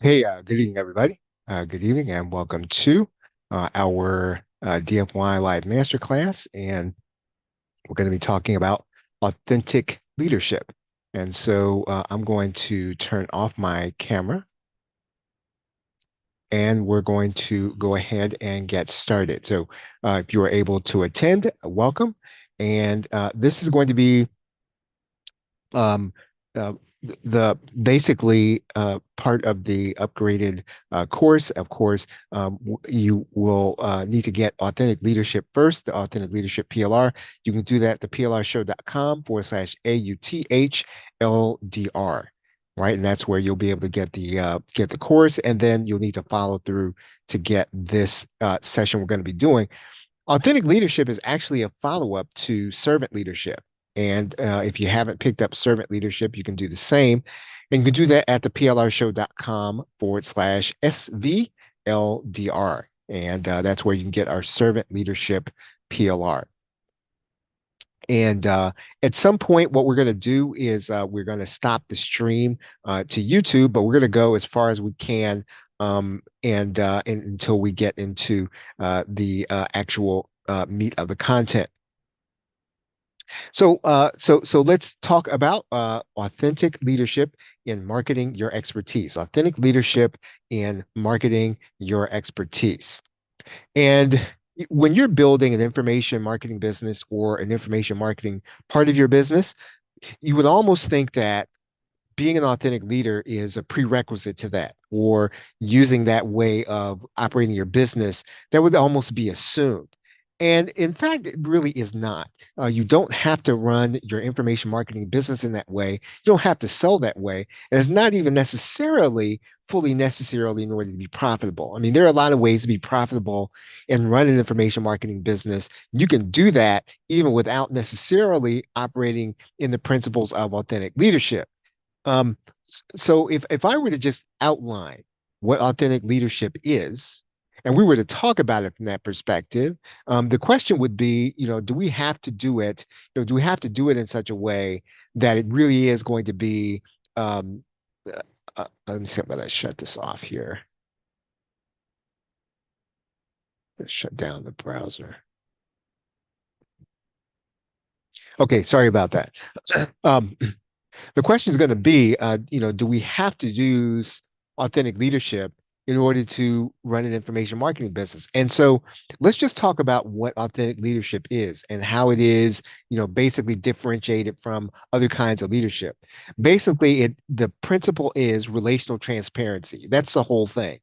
Hey, good evening, everybody. Good evening, and welcome to our DFY Live Masterclass. And we're going to be talking about authentic leadership. And so I'm going to turn off my camera and we're going to go ahead and get started. So if you are able to attend, welcome. And this is going to be um, uh, the basically part of the upgraded course. Of course, you will need to get authentic leadership first, the authentic leadership PLR. You can do that at the plrshow.com/AUTHLDR. Right, and that's where you'll be able to get the course, and then you'll need to follow through to get this session we're going to be doing. Authentic leadership is actually a follow-up to servant leadership. And if you haven't picked up servant leadership, you can do the same. And you can do that at the plrshow.com/SVLDR. And that's where you can get our servant leadership PLR. And at some point, what we're going to do is we're going to stop the stream to YouTube, but we're going to go as far as we can and until we get into the actual meat of the content. So let's talk about authentic leadership in marketing your expertise. Authentic leadership in marketing your expertise. And when you're building an information marketing business or an information marketing part of your business, you would almost think that being an authentic leader is a prerequisite to that, or using that way of operating your business, that would almost be assumed. And in fact, it really is not. You don't have to run your information marketing business in that way. You don't have to sell that way. And it's not even necessarily fully necessarily in order to be profitable. I mean, there are a lot of ways to be profitable and run an information marketing business. You can do that even without necessarily operating in the principles of authentic leadership. Um, so if I were to just outline what authentic leadership is, and we were to talk about it from that perspective, the question would be, do we have to do it? Do we have to do it in such a way that it really is going to be? Um, let me see. I'm going to shut this off here. Let's shut down the browser. Okay, sorry about that. Um, the question is going to be, do we have to use authentic leadership in order to run an information marketing business? And so let's just talk about what authentic leadership is and how it is, basically differentiated from other kinds of leadership. Basically, the principle is relational transparency. That's the whole thing.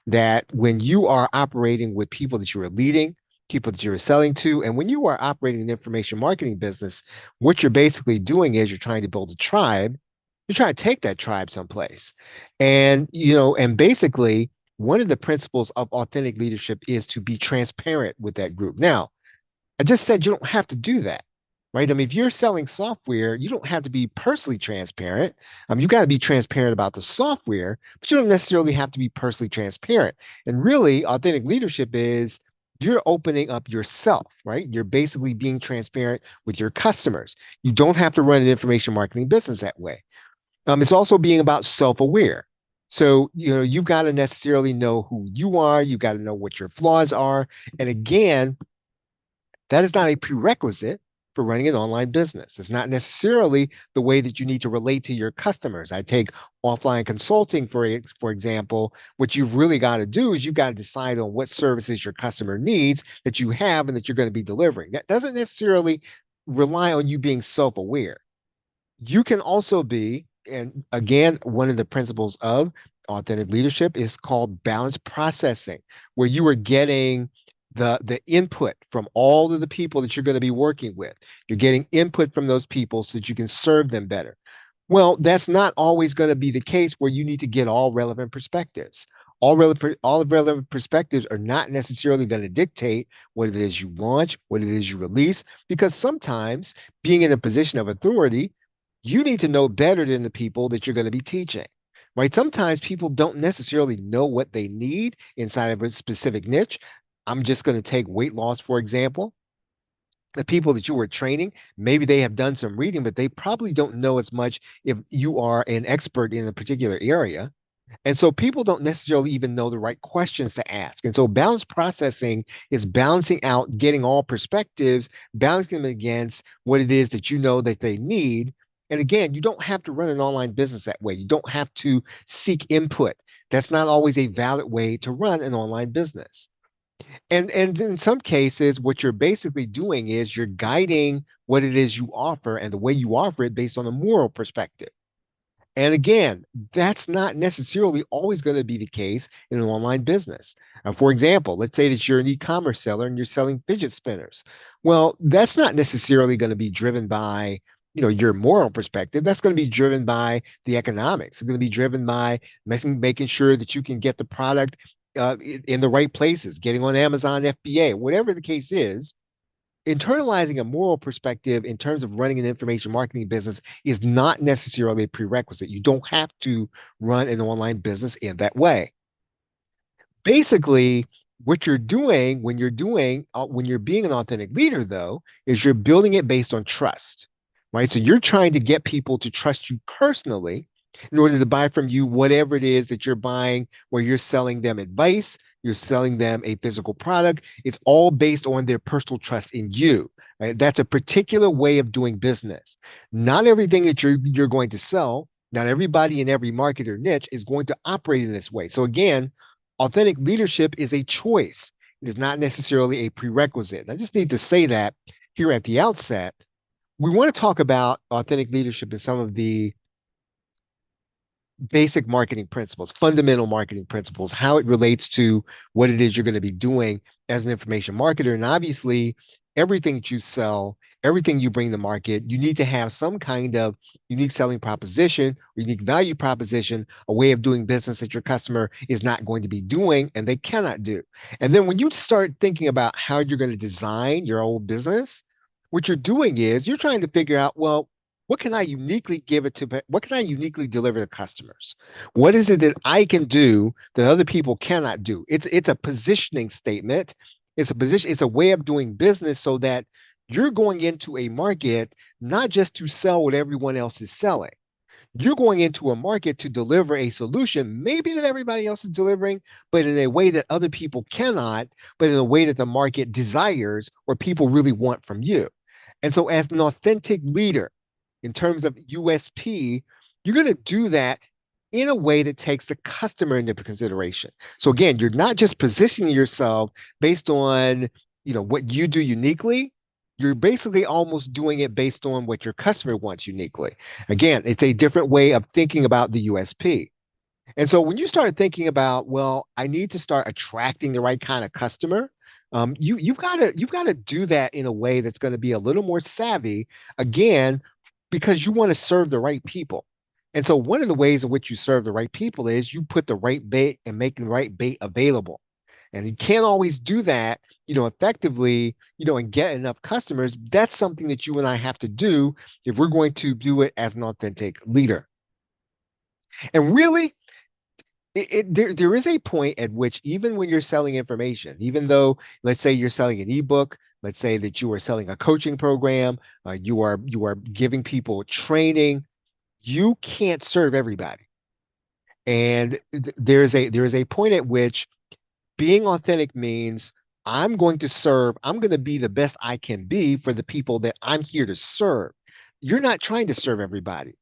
That when you are operating with people that you are leading, people that you're selling to, and when you are operating an information marketing business, what you're basically doing is you're trying to build a tribe. You're trying to take that tribe someplace. And basically, one of the principles of authentic leadership is to be transparent with that group. Now, I just said you don't have to do that, right? I mean, if you're selling software, you don't have to be personally transparent. You got to be transparent about the software, but you don't necessarily have to be personally transparent. And really, authentic leadership is you're opening up yourself, right? You're basically being transparent with your customers. You don't have to run an information marketing business that way. It's also being about self-aware. So, you've got to necessarily know who you are. You got to know what your flaws are. And again, that is not a prerequisite for running an online business. It's not necessarily the way that you need to relate to your customers. I take offline consulting, for example. What you've really got to do is you've got to decide on what services your customer needs that you have and that you're going to be delivering. That doesn't necessarily rely on you being self-aware. You can also be, and again, one of the principles of authentic leadership is called balanced processing, where you are getting the input from all of the people that you're going to be working with. You're getting input from those people so that you can serve them better. Well, that's not always going to be the case where you need to get all relevant perspectives. All relevant perspectives are not necessarily going to dictate what it is you launch, what it is you release, because sometimes being in a position of authority, you need to know better than the people that you're going to be teaching. Right? Sometimes people don't necessarily know what they need inside of a specific niche. I'm just going to take weight loss, for example. The people that you were training, maybe they have done some reading, but they probably don't know as much if you are an expert in a particular area. And so people don't necessarily even know the right questions to ask. And so balanced processing is balancing out, getting all perspectives, balancing them against what it is that you know that they need. And again, you don't have to run an online business that way. You don't have to seek input. That's not always a valid way to run an online business. And in some cases, what you're basically doing is you're guiding what it is you offer and the way you offer it based on a moral perspective. And again, that's not necessarily always going to be the case in an online business. For example, let's say that you're an e-commerce seller and you're selling fidget spinners. Well, that's not necessarily going to be driven by, your moral perspective. That's going to be driven by the economics. It's going to be driven by making sure that you can get the product in the right places, getting on Amazon FBA, whatever the case is. Internalizing a moral perspective in terms of running an information marketing business is not necessarily a prerequisite. You don't have to run an online business in that way. Basically, what you're doing when you're being an authentic leader, though, is you're building it based on trust, right? So you're trying to get people to trust you personally in order to buy from you whatever it is that you're buying, where you're selling them advice, you're selling them a physical product. It's all based on their personal trust in you. Right? That's a particular way of doing business. Not everything that you're going to sell, not everybody in every market or niche is going to operate in this way. So again, authentic leadership is a choice. It is not necessarily a prerequisite. I just need to say that here at the outset. We want to talk about authentic leadership and some of the basic marketing principles, fundamental marketing principles, how it relates to what it is you're going to be doing as an information marketer. And obviously, everything that you sell, everything you bring to market, you need to have some kind of unique selling proposition, unique value proposition, a way of doing business that your customer is not going to be doing and they cannot do. And then when you start thinking about how you're going to design your own business, what you're doing is you're trying to figure out, well, what can I uniquely give it to, what can I uniquely deliver to customers? What is it that I can do that other people cannot do? It's a positioning statement. It's a way of doing business so that you're going into a market not just to sell what everyone else is selling. You're going into a market to deliver a solution, maybe that everybody else is delivering, but in a way that other people cannot, but in a way that the market desires or people really want from you. And so, as an authentic leader, in terms of USP, you're going to do that in a way that takes the customer into consideration. So again, you're not just positioning yourself based on, what you do uniquely. You're basically almost doing it based on what your customer wants uniquely. Again, it's a different way of thinking about the USP. And so when you start thinking about, well, I need to start attracting the right kind of customer, you've got to do that in a way that's going to be a little more savvy. Again, because you want to serve the right people. And so one of the ways in which you serve the right people is you put the right bait and make the right bait available. And you can't always do that, effectively, and get enough customers. That's something that you and I have to do if we're going to do it as an authentic leader. And really, there is a point at which even when you're selling information, even though let's say you're selling an ebook, let's say that you are selling a coaching program, you are giving people training, you can't serve everybody. And there is a point at which being authentic means I'm going to be the best I can be for the people that I'm here to serve. You're not trying to serve everybody.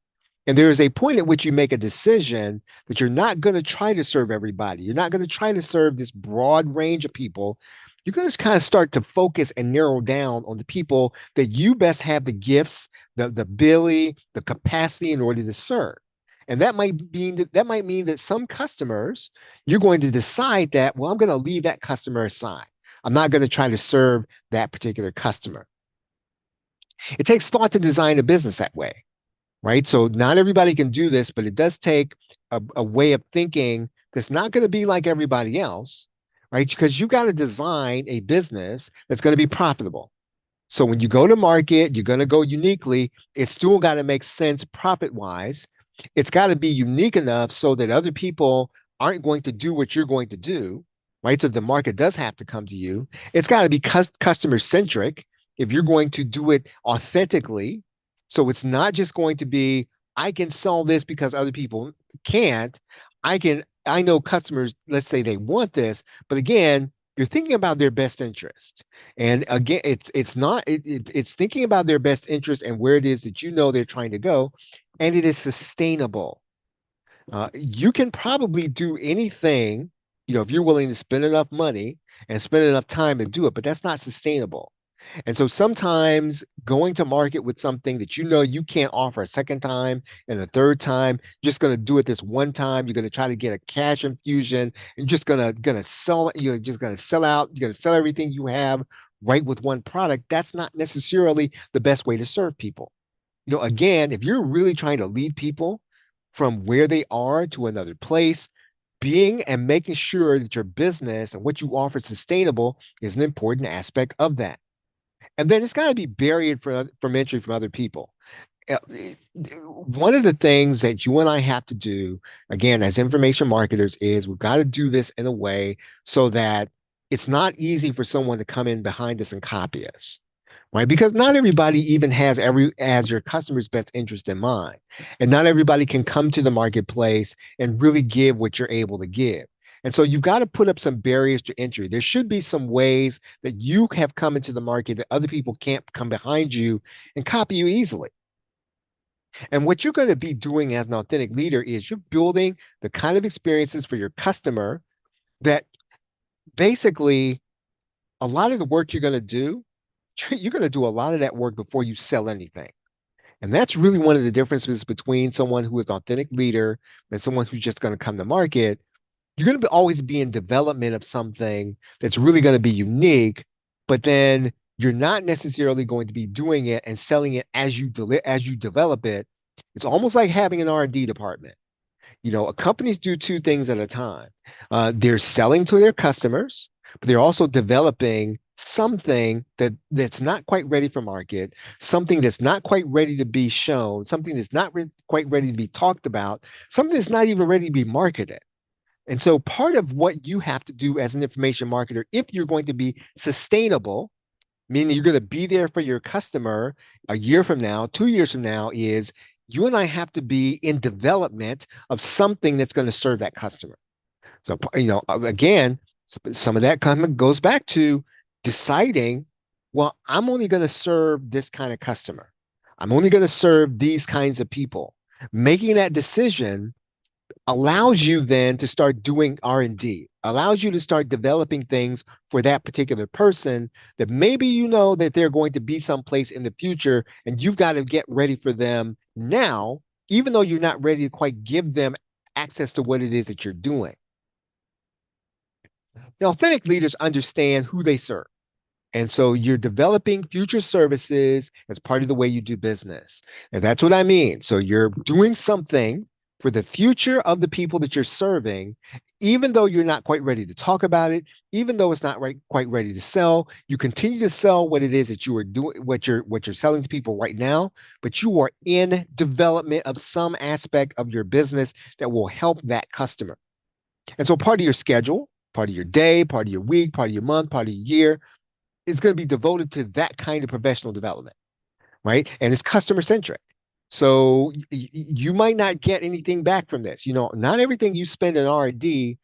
And there is a point at which you make a decision that you're not going to try to serve everybody. You're not going to try to serve this broad range of people. You're going to kind of start to focus and narrow down on the people that you best have the gifts, the ability, the capacity in order to serve. And that might mean that some customers you're going to decide that, well, I'm going to leave that customer aside. I'm not going to try to serve that particular customer. It takes thought to design a business that way, right? So not everybody can do this, but it does take a way of thinking that's not going to be like everybody else, right? Because you got to design a business that's going to be profitable. So when you go to market, you're going to go uniquely. It's still got to make sense profit wise. It's got to be unique enough so that other people aren't going to do what you're going to do, right? So the market does have to come to you. It's got to be customer centric if you're going to do it authentically. So it's not just going to be, I can sell this because other people can't. I know customers, let's say they want this, but again, you're thinking about their best interest. And again, it's not it's thinking about their best interest and where it is that you know they're trying to go, and it is sustainable. You can probably do anything, if you're willing to spend enough money and spend enough time to do it, but that's not sustainable. And so sometimes going to market with something that you know you can't offer a second time and a third time, you're just going to do it this one time. You're going to try to get a cash infusion and just gonna sell it. You're just going to sell out. You're going to sell everything you have right with one product. That's not necessarily the best way to serve people. Again, if you're really trying to lead people from where they are to another place, being and making sure that your business and what you offer is sustainable is an important aspect of that. And then it's got to be barrier from entry from other people. Uh, One of the things that you and I have to do, again, as information marketers, is we've got to do this in a way so that it's not easy for someone to come in behind us and copy us, right? Because not everybody even has your customer's best interest in mind, and not everybody can come to the marketplace and really give what you're able to give. And so you've got to put up some barriers to entry. There should be some ways that you have come into the market that other people can't come behind you and copy you easily. And what you're going to be doing as an authentic leader is you're building the kind of experiences for your customer that basically a lot of the work you're going to do, you're going to do a lot of that work before you sell anything. And that's really one of the differences between someone who is an authentic leader and someone who's just going to come to market. You're going to always be in development of something that's really going to be unique, but then you're not necessarily going to be doing it and selling it as you develop it. It's almost like having an R&D department. Companies do two things at a time. They're selling to their customers, but they're also developing something that's not quite ready for market, something that's not quite ready to be shown, something that's not quite ready to be talked about, something that's not even ready to be marketed. And so part of what you have to do as an information marketer, if you're going to be sustainable, meaning you're going to be there for your customer a year from now, 2 years from now, is you and I have to be in development of something that's going to serve that customer. So, again, some of that kind of goes back to deciding, well, I'm only going to serve this kind of customer. I'm only going to serve these kinds of people. Making that decision allows you then to start doing R&D, allows you to start developing things for that particular person that maybe you know that they're going to be someplace in the future and you've got to get ready for them now, even though you're not ready to quite give them access to what it is that you're doing. The authentic leaders understand who they serve. And so you're developing future services as part of the way you do business. And that's what I mean. So you're doing something for the future of the people that you're serving, even though you're not quite ready to talk about it, even though it's not quite ready to sell, you continue to sell what it is that you are doing, what you're selling to people right now, but you are in development of some aspect of your business that will help that customer. And so part of your schedule, part of your day, part of your week, part of your month, part of your year is going to be devoted to that kind of professional development, right? And it's customer centric. So you might not get anything back from this. Not everything you spend in R&D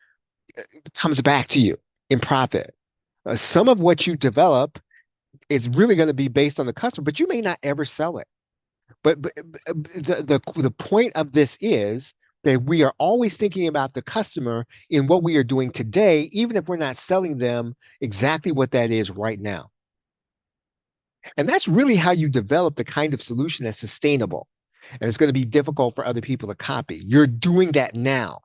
comes back to you in profit. Some of what you develop is really going to be based on the customer, but you may not ever sell it. But the point of this is that we are always thinking about the customer in what we are doing today, even if we're not selling them exactly what that is right now. And that's really how you develop the kind of solution that's sustainable. And it's going to be difficult for other people to copy. You're doing that now,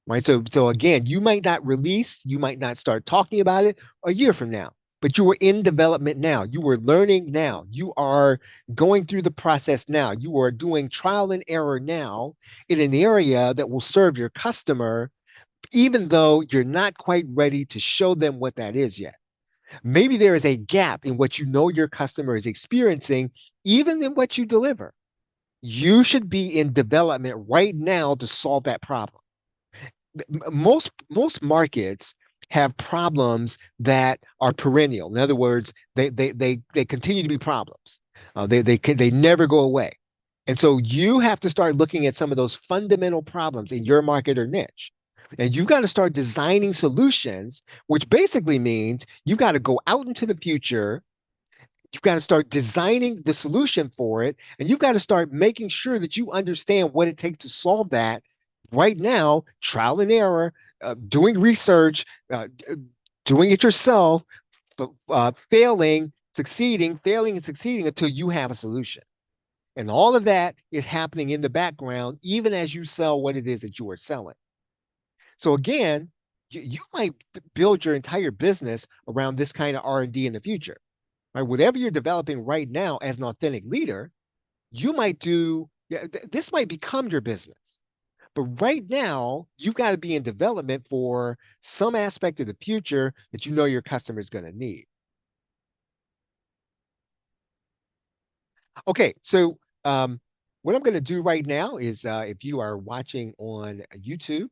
right? So again, you might not start talking about it a year from now, but you are in development now. You are learning now. You are going through the process now. You are doing trial and error now in an area that will serve your customer, even though you're not quite ready to show them what that is yet. Maybe there is a gap in what you know your customer is experiencing, even in what you deliver. You should be in development right now to solve that problem. Most markets have problems that are perennial. In other words, they continue to be problems. They never go away. And so you have to start looking at some of those fundamental problems in your market or niche. And you've got to start designing solutions, which basically means you've got to go out into the future. You've got to start designing the solution for it. And you've got to start making sure that you understand what it takes to solve that right now, trial and error, doing research, doing it yourself, failing, succeeding, failing, and succeeding until you have a solution. And all of that is happening in the background, even as you sell what it is that you are selling. So again, you might build your entire business around this kind of R&D in the future. Right? Whatever you're developing right now as an authentic leader, you might do, yeah, this might become your business. But right now, you've got to be in development for some aspect of the future that you know your customer is going to need. Okay, so what I'm going to do right now is, if you are watching on YouTube,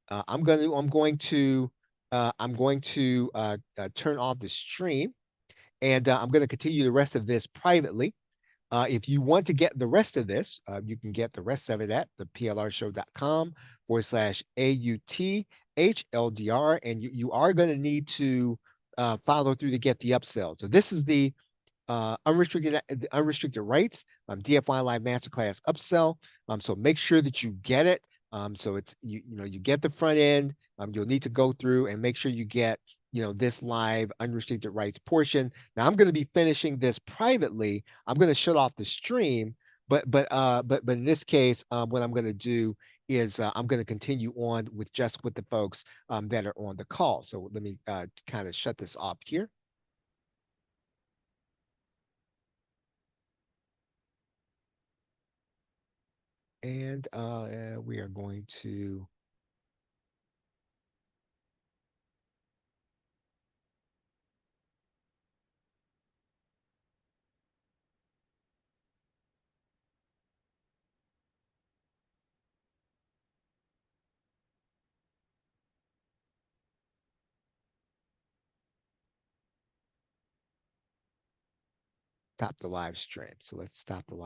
I'm going to turn off the stream, and I'm going to continue the rest of this privately. If you want to get the rest of this, you can get the rest of it at the plrshow.com/AUTHLDR, and you are going to need to follow through to get the upsell. So this is the unrestricted rights, DFY Live Masterclass upsell. So make sure that you get it. So it's you get the front end. You'll need to go through and make sure you get this live unrestricted rights portion. Now I'm going to be finishing this privately. I'm going to shut off the stream, but in this case, what I'm going to do is I'm going to continue on with the folks that are on the call. So let me kind of shut this off here. And we are going to stop the live stream. So let's stop the live.